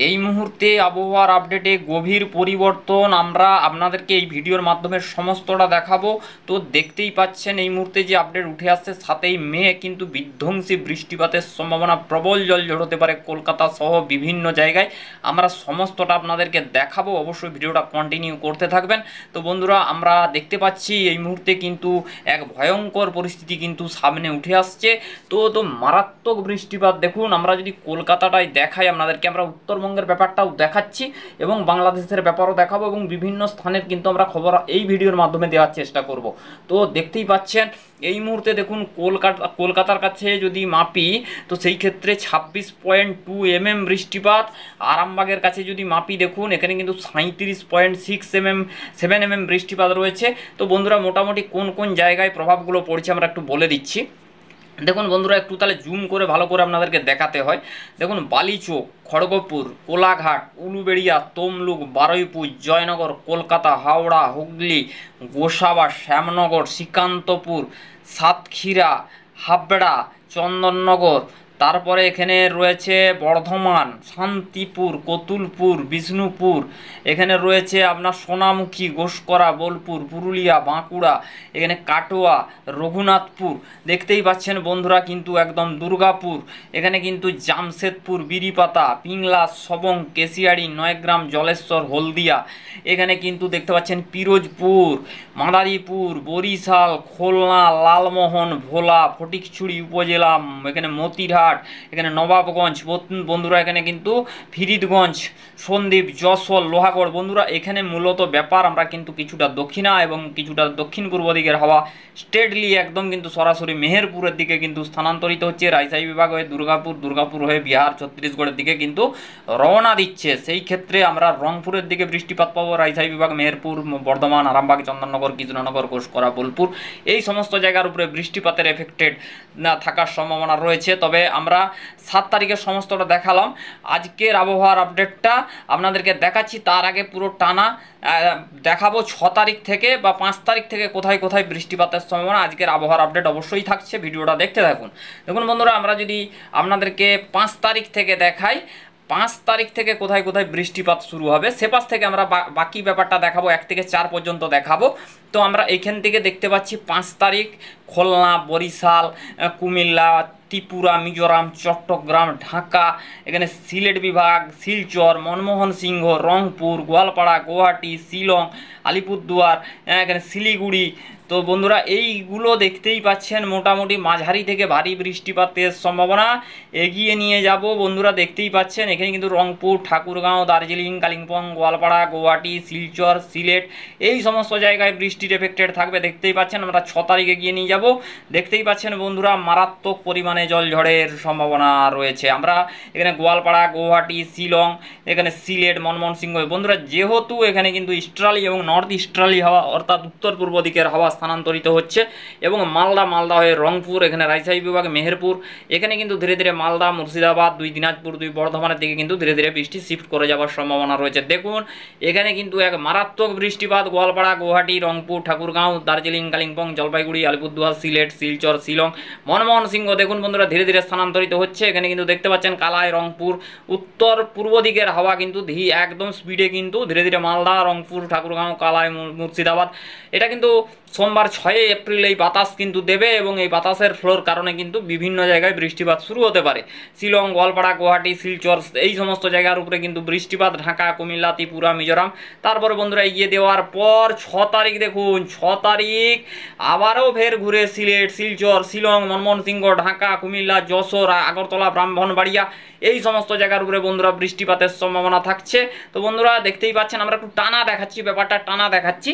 এই মুহূর্তে আবহাওয়ার আপডেটে গভীর পরিবর্তন আমরা আপনাদেরকে এই ভিডিওর মাধ্যমে সমস্তটা দেখাবো। তো দেখতেই পাচ্ছেন এই মুহূর্তে যে আপডেট উঠে আসছে 7ই মে কিন্তু বিধ্বংসী বৃষ্টিপাতের সম্ভাবনা, প্রবল জলঝড় হতে পারে কলকাতা সহ বিভিন্ন জায়গায়। আমরা সমস্তটা আপনাদেরকে দেখাবো, অবশ্যই ভিডিওটা কন্টিনিউ করতে থাকবেন। তো বন্ধুরা, আমরা দেখতে পাচ্ছি এই মুহূর্তে কিন্তু এক ভয়ঙ্কর পরিস্থিতি কিন্তু সামনে উঠে আসছে। তো মারাত্মক বৃষ্টিপাত। দেখুন, আমরা যদি কলকাতাটাই দেখাই আপনাদেরকে, আমরা উত্তরবঙ্গের ব্যাপারটাও দেখাচ্ছি এবং বাংলাদেশের ব্যাপারও দেখাবো এবং বিভিন্ন স্থানের কিন্তু আমরা খবর এই ভিডিওর মাধ্যমে দেওয়ার চেষ্টা করব। তো দেখতেই পাচ্ছেন এই মুহূর্তে দেখুন কলকাতার কাছে যদি মাপি তো সেই ক্ষেত্রে 26.2 mm বৃষ্টিপাত। আরামবাগের কাছে যদি মাপি দেখুন এখানে কিন্তু 37.7 mm বৃষ্টিপাত রয়েছে। তো বন্ধুরা, মোটামুটি কোন কোন জায়গায় প্রভাবগুলো পড়ছে আমরা একটু বলে দিচ্ছি। দেখুন বন্ধুরা, একটু তাহলে জুম করে ভালো করে আপনাদেরকে দেখাতে হয়। দেখুন, বালিচক, খড়গপুর, কোলাঘাট, উলুবেড়িয়া, তমলুক, বারুইপুর, জয়নগর, কলকাতা, হাওড়া, হুগলি, গোসাবা, শ্যামনগর, শ্রীকান্তপুর, সাতক্ষীরা, হাবড়া, চন্দননগর, তারপরে এখানে রয়েছে বর্ধমান, শান্তিপুর, কতুলপুর, বিষ্ণুপুর, এখানে রয়েছে আপনার সোনামুখী, ঘোষকরা, বোলপুর, পুরুলিয়া, বাঁকুড়া, এখানে কাটোয়া, রঘুনাথপুর, দেখতেই পাচ্ছেন বন্ধুরা কিন্তু একদম দুর্গাপুর, এখানে কিন্তু জামশেদপুর, বিরিপাতা, পিংলাস, সবং, কেশিয়াড়ি, নয়গ্রাম, জলেশ্বর, হলদিয়া, এখানে কিন্তু দেখতে পাচ্ছেন পিরোজপুর, মাদারীপুর, বরিশাল, খুলনা, লালমোহন, ভোলা, ফটিকছড়ি উপজেলা, এখানে মতিরহাট, এখানে নবাবগঞ্জ, বন্ধুরা এখানে কিন্তু ফরিদগঞ্জ, সন্দ্বীপ, যশোর, লোহাগড়। বন্ধুরা, এখানে মূলত ব্যাপার আমরা কিন্তু কিছুটা দক্ষিণা এবং কিছুটা দক্ষিণ পূর্ব দিকের হাওয়া স্টেটলি একদম কিন্তু সরাসরি মেহেরপুরের দিকে কিন্তু স্থানান্তরিত হচ্ছে। রাজশাহী বিভাগ হয়ে দুর্গাপুর হয়ে বিহার, ছত্তিশগড়ের দিকে কিন্তু রওনা দিচ্ছে। সেই ক্ষেত্রে আমরা রংপুরের দিকে বৃষ্টিপাত পাবো। রাজশাহী বিভাগ, মেহেরপুর, বর্ধমান, আরামবাগ, চন্দননগর, কৃষ্ণনগর, ঘোষকরা, বোলপুর, এই সমস্ত জায়গার উপরে বৃষ্টিপাতের এফেক্টেড না থাকার সম্ভাবনা রয়েছে। তবে আমরা 7 তারিখের সমস্তটা দেখালাম। আজকের আবহাওয়ার আপডেটটা আপনাদেরকে দেখাচ্ছি, তার আগে পুরো টানা দেখাবো 6 তারিখ থেকে বা 5 তারিখ থেকে কোথায় কোথায় বৃষ্টিপাতের সম্ভাবনা। আজকের আবহাওয়ার আপডেট অবশ্যই থাকছে, ভিডিওটা দেখতে থাকুন। দেখুন বন্ধুরা, আমরা যদি আপনাদেরকে 5 তারিখ থেকে দেখাই, 5 তারিখ থেকে কোথায় কোথায় বৃষ্টিপাত শুরু হবে, সে পাশ থেকে আমরা বাকি ব্যাপারটা দেখাবো, 1 থেকে 4 পর্যন্ত দেখাবো। তো আমরা এইখান থেকে দেখতে পাচ্ছি 5 তারিখ খুলনা, বরিশাল, কুমিল্লা, ত্রিপুরা, মিজোরাম, চট্টগ্রাম, ঢাকা, এখানে সিলেট বিভাগ, শিলচর, মনমোহন সিংহ, রংপুর, গোয়ালপাড়া, গুয়াহাটি, শিলং, আলিপুরদুয়ার, এখানে শিলিগুড়ি। তো বন্ধুরা, এইগুলো দেখতেই পাচ্ছেন মোটামুটি মাঝারি থেকে ভারী বৃষ্টিপাতের সম্ভাবনা এগিয়ে নিয়ে যাব। বন্ধুরা দেখতেই পাচ্ছেন এখানে কিন্তু রংপুর, ঠাকুরগাঁও, দার্জিলিং, কালিম্পং, গোয়ালপাড়া, গুয়াহাটি, শিলচর, সিলেট, এই সমস্ত জায়গায় বৃষ্টির এফেক্টেড থাকবে। দেখতেই পাচ্ছেন আমরা 6 তারিখে গিয়ে নিয়ে যাব। দেখতেই পাচ্ছেন বন্ধুরা, মারাত্মক পরিমাণে জলঝড়ের সম্ভাবনা রয়েছে। আমরা এখানে গোয়ালপাড়া, গুয়াহাটি, শিলং, এখানে সিলেট, মনমোহন সিংহ। বন্ধুরা, যেহেতু এখানে কিন্তু ইস্টার্লি এবং নর্থ ইস্টার্লি হাওয়া অর্থাৎ উত্তর পূর্ব দিকের হাওয়া স্থানান্তরিত হচ্ছে এবং মালদা হয়ে রংপুর, এখানে রাজশাহী বিভাগ, মেহেরপুর, এখানে কিন্তু ধীরে ধীরে মালদা, মুর্শিদাবাদ, 2 দিনাজপুর, 2 বর্ধমানের দিকে কিন্তু ধীরে ধীরে বৃষ্টি শিফট করে যাওয়ার সম্ভাবনা রয়েছে। দেখুন এখানে কিন্তু এক মারাত্মক বৃষ্টিপাত গোয়ালপাড়া, গুয়াহাটি, রংপুর, ঠাকুরগাঁও, দার্জিলিং, কালিম্পং, জলপাইগুড়ি, আলিপুরদুয়ার, সিলেট, শিলচর, শিলং, মনমোহন সিংহ। দেখুন বন্ধুরা, ধীরে ধীরে স্থানান্তরিত হচ্ছে। এখানে কিন্তু দেখতে পাচ্ছেন কালাই, রংপুর, উত্তর পূর্ব দিকের হাওয়া কিন্তু একদম স্পিডে কিন্তু ধীরে ধীরে মালদা, রংপুর, ঠাকুরগাঁও, কালাই, মুর্শিদাবাদ, এটা কিন্তু সোমবার 6 এপ্রিল এই বাতাস কিন্তু দেবে এবং এই বাতাসের ফ্লোর কারণে কিন্তু বিভিন্ন জায়গায় বৃষ্টিপাত শুরু হতে পারে। শিলং, গোয়ালপাড়া, গুয়াহাটি, শিলচর, এই সমস্ত জায়গার উপরে কিন্তু বৃষ্টিপাত, ঢাকা, কুমিল্লা, ত্রিপুরা, মিজোরাম। তারপরে বন্ধুরা এগিয়ে দেওয়ার পর 6 তারিখ দেখুন, 6 তারিখ আবারও ফের ঘুরে সিলেট, শিলচর, শিলং, মনমোহন সিংহ, ঢাকা, কুমিল্লা, যশোর, আগরতলা, ব্রাহ্মণবাড়িয়া, এই সমস্ত জায়গার উপরে বন্ধুরা বৃষ্টিপাতের সম্ভাবনা থাকছে। তো বন্ধুরা দেখতেই পাচ্ছেন আমরা একটু টানা দেখাচ্ছি, ব্যাপারটা টানা দেখাচ্ছি।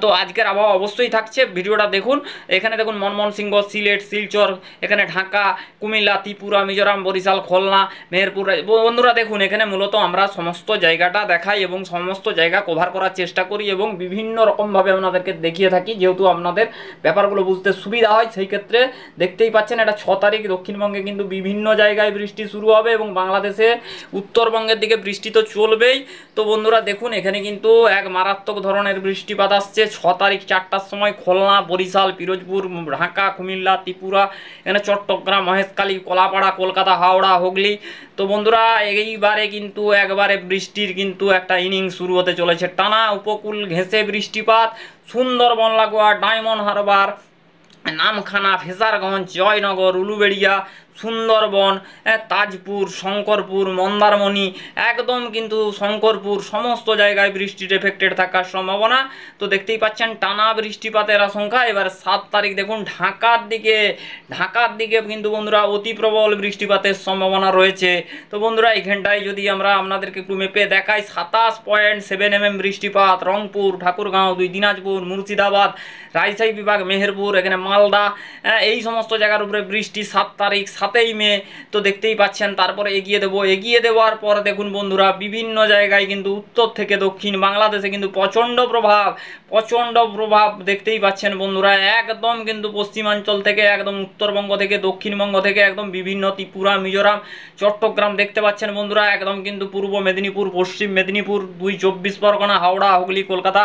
তো আজকের আবহাওয়া অবশ্যই থাকছে, ভিডিওটা দেখুন। এখানে দেখুন মনমোহন সিংহ, সিলেট, শিলচর, এখানে ঢাকা, কুমিল্লা, ত্রিপুরা, মিজোরাম, বরিশাল, খুলনা, মেহেরপুর। বন্ধুরা দেখুন এখানে মূলত আমরা সমস্ত জায়গাটা দেখাই এবং সমস্ত জায়গা কভার করার চেষ্টা করি এবং বিভিন্ন রকমভাবে আপনাদেরকে দেখিয়ে থাকি, যেহেতু আপনাদের ব্যাপারগুলো বুঝতে সুবিধা হয়। সেই ক্ষেত্রে দেখতেই পাচ্ছেন এটা 6 তারিখ, দক্ষিণবঙ্গে কিন্তু বিভিন্ন জায়গায় বৃষ্টি শুরু হবে এবং বাংলাদেশে উত্তরবঙ্গের দিকে বৃষ্টি তো চলবেই। তো বন্ধুরা দেখুন এখানে কিন্তু এক মারাত্মক ধরনের বৃষ্টিপাত আসছে 6 তারিখ 4টার সময় খুলনা, বরিশাল, পিরোজপুর, ঢাকা, কুমিল্লা, ত্রিপুরা, এখানে চট্টগ্রাম, মহেশখালী, কলাপাড়া, কলকাতা, হাওড়া, হুগলি। তো বন্ধুরা এইবারে কিন্তু একবারে বৃষ্টির কিন্তু একটা ইনিংস শুরু হতে চলেছে। টানা উপকূল ঘেঁষে বৃষ্টিপাত, সুন্দরবন লাগোয়া ডায়মন্ড হারবার, নামখানা, ফেজারগঞ্জ, জয়নগর, উলুবেড়িয়া, সুন্দরবন, তাজপুর, শঙ্করপুর, মন্দারমণি, একদম কিন্তু শঙ্করপুর সমস্ত জায়গায় বৃষ্টির এফেক্টেড থাকার সম্ভাবনা। তো দেখতেই পাচ্ছেন টানা বৃষ্টিপাতের আশঙ্কা। এবার 7 তারিখ দেখুন ঢাকার দিকে কিন্তু বন্ধুরা অতি প্রবল বৃষ্টিপাতের সম্ভাবনা রয়েছে। তো বন্ধুরা এখানটায় যদি আমরা আপনাদেরকে একটু মেপে দেখাই, 27.7 mm বৃষ্টিপাত রংপুর, ঠাকুরগাঁও, 2 দিনাজপুর, মুর্শিদাবাদ, রাজশাহী বিভাগ, মেহেরপুর, এখানে মালদা, এই সমস্ত জায়গার উপরে বৃষ্টি 7 তারিখ 7ই মে। তো দেখতেই পাচ্ছেন। তারপরে এগিয়ে দেওয়ার পর দেখুন বন্ধুরা বিভিন্ন জায়গায় কিন্তু উত্তর থেকে দক্ষিণ বাংলাদেশে কিন্তু প্রচণ্ড প্রভাব দেখতেই পাচ্ছেন বন্ধুরা। একদম কিন্তু পশ্চিমাঞ্চল থেকে একদম উত্তরবঙ্গ থেকে দক্ষিণবঙ্গ থেকে একদম বিভিন্ন ত্রিপুরা, মিজোরাম, চট্টগ্রাম দেখতে পাচ্ছেন বন্ধুরা। একদম কিন্তু পূর্ব মেদিনীপুর, পশ্চিম মেদিনীপুর, 2 24 পরগনা, হাওড়া, হুগলি, কলকাতা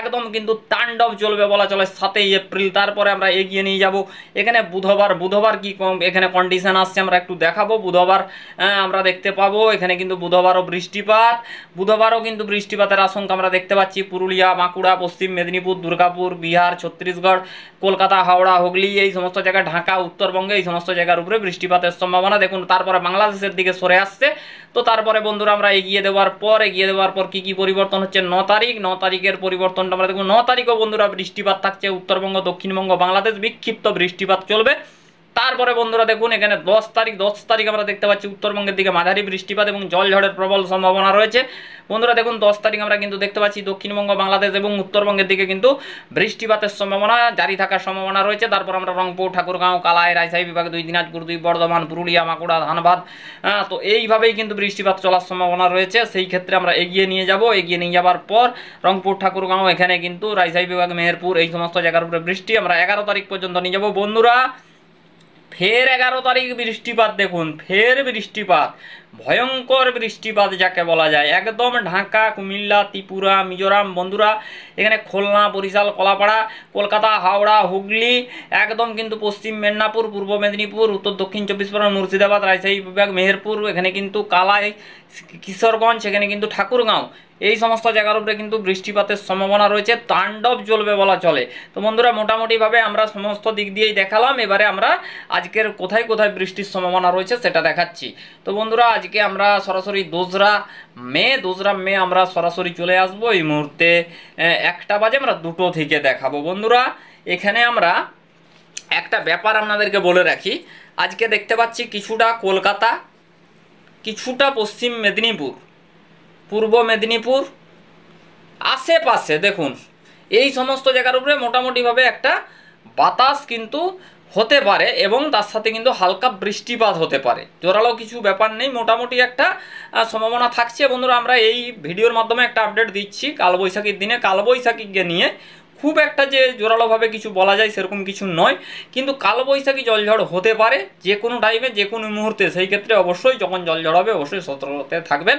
একদম কিন্তু তাণ্ডব চলবে বলা চলে 7ই এপ্রিল। তারপরে আমরা এগিয়ে নিয়ে যাব এখানে বুধবার কি এখানে কন্ডিশন আসছে আমরা একটু দেখাবো। বুধবার আমরা দেখতে পাবো এখানে কিন্তু বুধবারও কিন্তু বৃষ্টিপাতের আশঙ্কা আমরা দেখতে পাচ্ছি। পুরুলিয়া, বাঁকুড়া, পশ্চিম মেদিনীপুর, দুর্গাপুর, বিহার, ছত্তিশগড়, কলকাতা, হাওড়া, হুগলি, এই সমস্ত জায়গায়, ঢাকা, উত্তরবঙ্গে এই সমস্ত জায়গার উপরে বৃষ্টিপাতের সম্ভাবনা দেখুন। তারপরে বাংলাদেশের দিকে সরে আসছে। তো তারপরে বন্ধুরা আমরা এগিয়ে দেওয়ার পর কি পরিবর্তন হচ্ছে 9 তারিখের পরিবর্তনটা আমরা দেখুন। 9 তারিখও বন্ধুরা বৃষ্টিপাত থাকছে উত্তরবঙ্গ, দক্ষিণবঙ্গ, বাংলাদেশ, বিক্ষিপ্ত বৃষ্টিপাত চলবে। তারপরে বন্ধুরা দেখুন এখানে 10 তারিখ আমরা দেখতে পাচ্ছি উত্তরবঙ্গের দিকে মাঝারি বৃষ্টিপাত এবং জলঝড়ের প্রবল সম্ভাবনা রয়েছে। বন্ধুরা দেখুন 10 তারিখ আমরা কিন্তু দেখতে পাচ্ছি দক্ষিণবঙ্গ, বাংলাদেশ এবং উত্তরবঙ্গের দিকে কিন্তু বৃষ্টিপাতের সম্ভাবনা জারি থাকার সম্ভাবনা রয়েছে। তারপর আমরা রংপুর, ঠাকুরগাঁও, কালাই, রাজশাহী বিভাগ, 2 দিনাজপুর, 2 বর্ধমান, পুরুলিয়া, বাঁকুড়া, ধানবাদ, তো এইভাবেই কিন্তু বৃষ্টিপাত চলার সম্ভাবনা রয়েছে। সেই ক্ষেত্রে আমরা এগিয়ে নিয়ে যাবার পর রংপুর, ঠাকুরগাঁও, এখানে কিন্তু রাজশাহী বিভাগ, মেহেরপুর, এই সমস্ত জায়গার উপরে বৃষ্টি আমরা 11 তারিখ পর্যন্ত নিয়ে যাব বন্ধুরা। ফের 11 তারিখ বৃষ্টিপাত দেখুন, বৃষ্টিপাত, ভয়ঙ্কর বৃষ্টিপাত যাকে বলা যায়, একদম ঢাকা, কুমিল্লা, ত্রিপুরা, মিজোরাম বন্ধুরা, এখানে খুলনা, বরিশাল, কলাপাড়া, কলকাতা, হাওড়া, হুগলি, একদম কিন্তু পশ্চিম মেদিনীপুর, পূর্ব মেদিনীপুর, উত্তর দক্ষিণ 24 পরগনা, মুর্শিদাবাদ, রাজশাহী বিভাগ, মেহেরপুর, এখানে কিন্তু কালাই, কিশোরগঞ্জ, এখানে কিন্তু ঠাকুরগাঁও, এই সমস্ত জায়গার উপরে কিন্তু বৃষ্টিপাতের সম্ভাবনা রয়েছে, তাণ্ডব চলবে বলা চলে। তো বন্ধুরা মোটামুটিভাবে আমরা সমস্ত দিক দিয়েই দেখালাম। এবারে আমরা আজকের কোথায় বৃষ্টির সম্ভাবনা রয়েছে সেটা দেখাচ্ছি। তো বন্ধুরা আজকে আমরা সরাসরি 2রা মে আমরা সরাসরি চলে আসবো। এই মুহূর্তে 1টা বাজে, আমরা 2টো থেকে দেখাবো বন্ধুরা। এখানে আমরা একটা ব্যাপার আপনাদেরকে বলে রাখি, আজকে দেখতে পাচ্ছি কিছুটা কলকাতা, কিছুটা পশ্চিম মেদিনীপুর, পূর্ব মেদিনীপুর, আশেপাশে দেখুন এই সমস্ত জায়গার উপরে মোটামুটিভাবে একটা বাতাস কিন্তু হতে পারে এবং তার সাথে কিন্তু হালকা বৃষ্টিপাত হতে পারে। জোরালো কিছু ব্যাপার নেই, মোটামুটি একটা সম্ভাবনা থাকছে বন্ধুরা। আমরা এই ভিডিওর মাধ্যমে একটা আপডেট দিচ্ছি কালবৈশাখীর দিনে। কালবৈশাখীকে নিয়ে খুব একটা যে জোরালোভাবে কিছু বলা যায় সেরকম কিছু নয়, কিন্তু কালবৈশাখী জলঝড় হতে পারে যে কোনো টাইমে, যে কোনো মুহূর্তে। সেই ক্ষেত্রে অবশ্যই যখন জলঝড় হবে অবশ্যই সতর্কতে থাকবেন।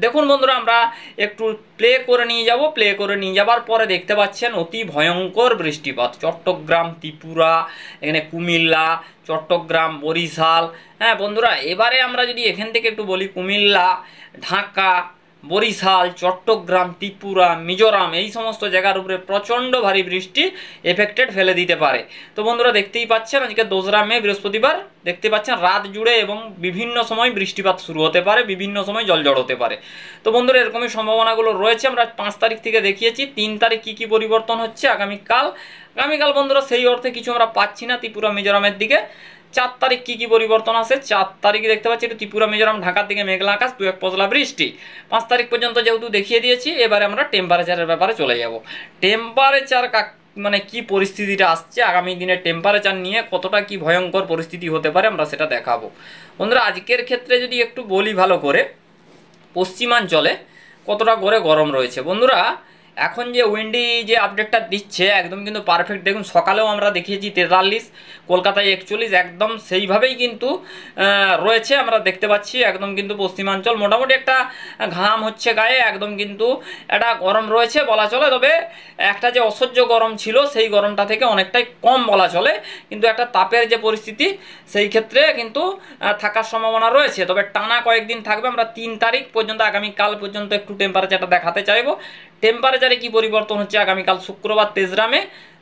দেখুন বন্ধুরা আমরা একটু প্লে করে নিয়ে যাবার পরে দেখতে পাচ্ছেন অতি ভয়ঙ্কর বৃষ্টিপাত চট্টগ্রাম, ত্রিপুরা, এখানে কুমিল্লা, চট্টগ্রাম, বরিশাল। হ্যাঁ বন্ধুরা এবারে আমরা যদি এখান থেকে একটু বলি, কুমিল্লা, ঢাকা, বরিশাল, চট্টগ্রাম, ত্রিপুরা, মিজোরাম, এই সমস্ত জায়গার উপরে প্রচণ্ড ভারী বৃষ্টি এফেক্টেড ফেলে দিতে পারে। তো বন্ধুরা দেখতেই পাচ্ছেন আজকে 2রা মে বৃহস্পতিবার, দেখতে পাচ্ছেন রাত জুড়ে এবং বিভিন্ন সময় বৃষ্টিপাত শুরু হতে পারে, বিভিন্ন সময় জলঝড় হতে পারে। তো বন্ধুরা এরকমই সম্ভাবনাগুলো রয়েছে। আমরা 5 তারিখ থেকে দেখিয়েছি। 3 তারিখ কি পরিবর্তন হচ্ছে আগামীকাল বন্ধুরা সেই অর্থে কিছু আমরা পাচ্ছি না ত্রিপুরা, মিজোরামের দিকে। 4 তারিখ কি পরিবর্তন আছে, 4 তারিখে দেখতে পাচ্ছি একটু ত্রিপুরা, মিজোরাম, ঢাকার দিকে মেঘলা আকাশ, 2-1 পশলা বৃষ্টি। 5 তারিখ পর্যন্ত যেহেতু দেখিয়ে দিয়েছি, এবারে আমরা টেম্পারেচারের ব্যাপারে চলে যাব। টেম্পারেচার মানে কি পরিস্থিতিটা আসছে আগামী দিনে, টেম্পারেচার নিয়ে কতটা কি ভয়ঙ্কর পরিস্থিতি হতে পারে আমরা সেটা দেখাবো বন্ধুরা। আজকের ক্ষেত্রে যদি একটু বলি ভালো করে, পশ্চিমাঞ্চলে কতটা করে গরম রয়েছে বন্ধুরা। এখন যে উইন্ডি যে আপডেটটা দিচ্ছে একদম কিন্তু পারফেক্ট। দেখুন সকালেও আমরা দেখিয়েছি 43, কলকাতায় 41, একদম সেইভাবেই কিন্তু রয়েছে আমরা দেখতে পাচ্ছি। একদম কিন্তু পশ্চিমাঞ্চল মোটামুটি একটা ঘাম হচ্ছে গায়ে, একদম কিন্তু একটা গরম রয়েছে বলা চলে। তবে একটা যে অসহ্য গরম ছিল সেই গরমটা থেকে অনেকটাই কম বলা চলে, কিন্তু একটা তাপের যে পরিস্থিতি সেই ক্ষেত্রে কিন্তু থাকার সম্ভাবনা রয়েছে। তবে টানা কয়েকদিন থাকবে। আমরা 3 তারিখ পর্যন্ত, আগামীকাল পর্যন্ত একটু টেম্পারেচারটা দেখাতে চাইবো। টেম্পারেচারে কি পরিবর্তন হচ্ছে আগামীকাল শুক্রবার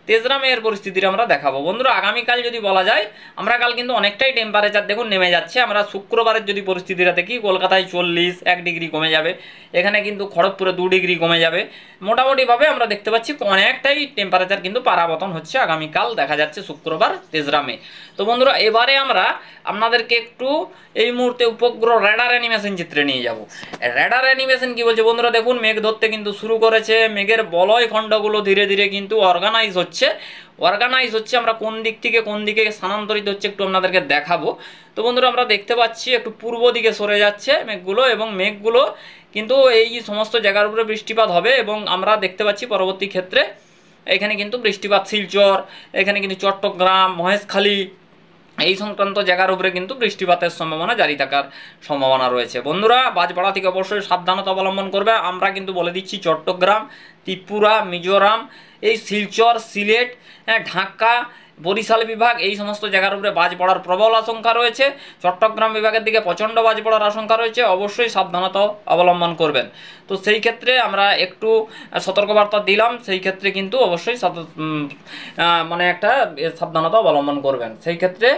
তেজরামে এর পরিস্থিতিটা আমরা দেখাবো। বন্ধুরা আগামীকাল যদি বলা যায়, আমরা কাল কিন্তু অনেকটাই টেম্পারেচার দেখুন নেমে যাচ্ছে। আমরা শুক্রবারের যদি পরিস্থিতিটা দেখি, কলকাতায় 40, 1 ডিগ্রি কমে যাবে। এখানে কিন্তু খড়গপুরে 2 ডিগ্রি কমে যাবে। মোটামুটিভাবে আমরা দেখতে পাচ্ছি অনেকটাই টেম্পারেচার কিন্তু পারাবতন হচ্ছে আগামীকাল দেখা যাচ্ছে শুক্রবার তেজরামে। তো বন্ধুরা এবারে আমরা আপনাদেরকে একটু এই মুহূর্তে উপগ্রহ রেডার অ্যানিমেশন চিত্রে নিয়ে যাব। রেডার অ্যানিমেশন কি বলছে বন্ধুরা, দেখুন মেঘ ধরতে কিন্তু শুরু করেছে। মেঘের বলয় খণ্ডগুলো ধীরে ধীরে কিন্তু অর্গানাইজ হচ্ছে। আমরা কোন দিক থেকে কোন দিকে স্থানান্তরিত হচ্ছে একটু আপনাদেরকে দেখাবো। তো বন্ধুরা আমরা দেখতে পাচ্ছি একটু পূর্ব দিকে সরে যাচ্ছে মেঘগুলো, এবং মেঘগুলো কিন্তু এই সমস্ত জায়গার উপরে বৃষ্টিপাত হবে। এবং আমরা দেখতে পাচ্ছি পরবর্তী ক্ষেত্রে এখানে কিন্তু বৃষ্টিপাত শিলচর, এখানে কিন্তু চট্টগ্রাম, মহেশখালী এই সংক্রান্ত জায়গার উপরে কিন্তু বৃষ্টিপাতের সম্ভাবনা জারি থাকার সম্ভাবনা রয়েছে। বন্ধুরা বাজপাড়া থেকে অবশ্যই সাবধানতা অবলম্বন করবে। আমরা কিন্তু বলে দিচ্ছি চট্টগ্রাম, ত্রিপুরা, মিজোরাম, এই শিলচর, সিলেট, ঢাকা, বরিশাল বিভাগ এই সমস্ত জায়গার উপরে বাজ পড়ার প্রবল আশঙ্কা রয়েছে। চট্টগ্রাম বিভাগের দিকে প্রচণ্ড বাজ পড়ার আশঙ্কা রয়েছে। অবশ্যই সাবধানতা অবলম্বন করবেন। তো সেই ক্ষেত্রে আমরা একটু সতর্কবার্তা দিলাম, সেই ক্ষেত্রে কিন্তু অবশ্যই মানে একটা সাবধানতা অবলম্বন করবেন। সেই ক্ষেত্রে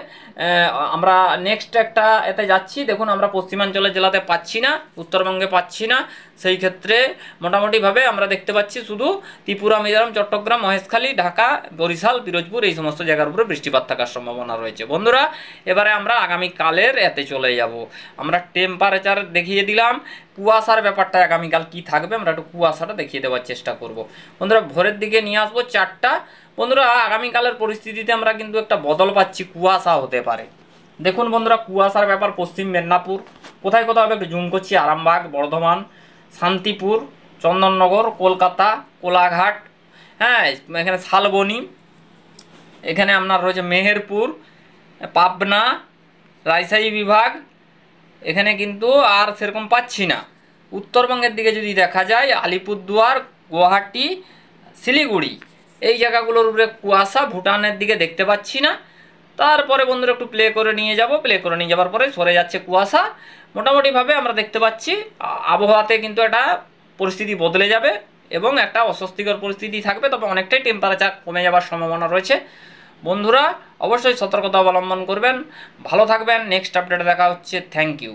আমরা নেক্সট একটা এতে যাচ্ছি। দেখুন আমরা পশ্চিমাঞ্চলের জেলাতে পাচ্ছি না, উত্তরবঙ্গে পাচ্ছি না। সেই ক্ষেত্রে মোটামুটিভাবে আমরা দেখতে পাচ্ছি শুধু ত্রিপুরা, মিজোরাম, চট্টগ্রাম, মহেশখালী, ঢাকা, বরিশাল, পিরোজপুর এই সমস্ত জায়গার উপরে বৃষ্টিপাত থাকার সম্ভাবনা রয়েছে। বন্ধুরা এবারে আমরা আগামীকালের এতে চলে যাব। আমরা টেম্পারেচার দেখিয়ে দিলাম। কুয়াশার ব্যাপারটা আগামীকাল কি থাকবে আমরা একটু কুয়াশাটা দেখিয়ে দেওয়ার চেষ্টা করব। বন্ধুরা ভোরের দিকে নিয়ে আসবো 4টা। বন্ধুরা আগামীকালের পরিস্থিতিতে আমরা কিন্তু একটা বদল পাচ্ছি, কুয়াশা হতে পারে। দেখুন বন্ধুরা কুয়াশার ব্যাপার পশ্চিম মেদিনীপুর, কোথায় কোথাও হবে একটু জুম করছি, আরামবাগ, বর্ধমান, শান্তিপুর, চন্দননগর, কলকাতা, কোলাঘাট, হ্যাঁ এখানে শালবনী, এখানে আপনার রয়েছে মেহেরপুর, পাবনা, রাজশাহী বিভাগ, এখানে কিন্তু আর সেরকম পাচ্ছি না। উত্তরবঙ্গের দিকে যদি দেখা যায় আলিপুরদুয়ার, গুয়াহাটি, শিলিগুড়ি এই জায়গাগুলোর উপরে কুয়াশা, ভুটানের দিকে দেখতে পাচ্ছি না। তারপরে বন্ধুরা একটু প্লে করে নিয়ে যাওয়ার পরে সরে যাচ্ছে কুয়াশা। মোটামুটিভাবে আমরা দেখতে পাচ্ছি আবহাওয়াতে কিন্তু একটা পরিস্থিতি বদলে যাবে এবং একটা অস্বস্তিকর পরিস্থিতি থাকবে। তবে অনেকটাই টেম্পারেচার কমে যাওয়ার সম্ভাবনা রয়েছে। বন্ধুরা অবশ্যই সতর্কতা অবলম্বন করবেন, ভালো থাকবেন। নেক্সট আপডেটে দেখা হচ্ছে। Thank you.